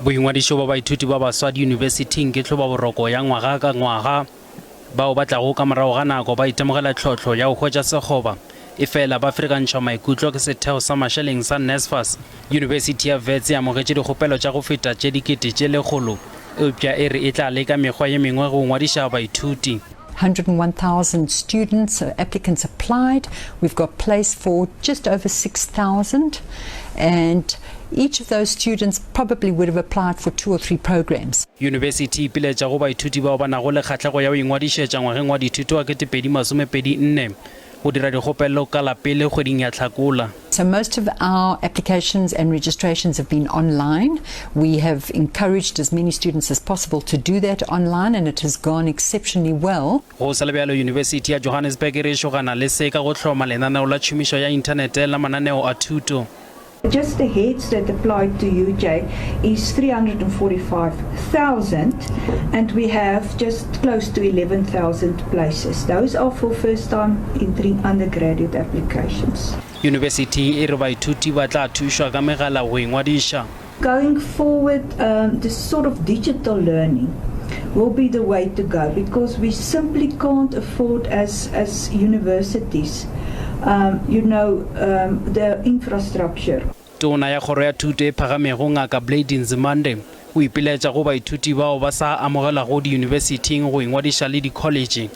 Boingwadisho ba baithuti ba baswa diUnibesithing ke tloba boroko ya ngwaga ka ngwaga bao ba tlago ka morago ga nako ba itemogela tlhotlho ya go hwetša sekgoba e fela ba afrikantšha maikutlo ke setheo sa mašeleng sa NSFAS. Unibesithi ya Wits e amogetše dikgopelo tša go feta tše dikete tše lekgolo eupša e re e tla leka mekgwa ye mengwe go ngwadiša baithuti. 101,000 students, applicants applied. We've got place for just over 6,000, and each of those students probably would have applied for 2 or 3 programs. Unibesithi e piletša go baithuti bao ba nago le kgatlhego ya go ingwadišetša ngwageng wa dithuto wa 2024 go dira dikgopelo ka la pele kgweding ya Hlakola. So most of our applications and registrations have been online. We have encouraged as many students as possible to do that online, and it has gone exceptionally well. Go sa le bjalo Unibesithi ya Johannesburg re šogana le se ka go hloma lenaneo la tšhomišo ya inthanete la mananeo a thuto. Just the heads that applied to UJ is 345,000, and we have just close to 11,000 places. Those are for first-time entering undergraduate applications. Unibesithi e re baithuti ba tla thušwa ka megala go ingwadiša. Going forward, this sort of digital learning will be the way to go, because we simply can't afford as universities the infrastructure. Tona ya kgoro ya thuto e phagamego ngaka Blade Nzimande o ipiletša go baithuti bao ba sa amogela go diUnibesithing go ingwadiša le dikholetše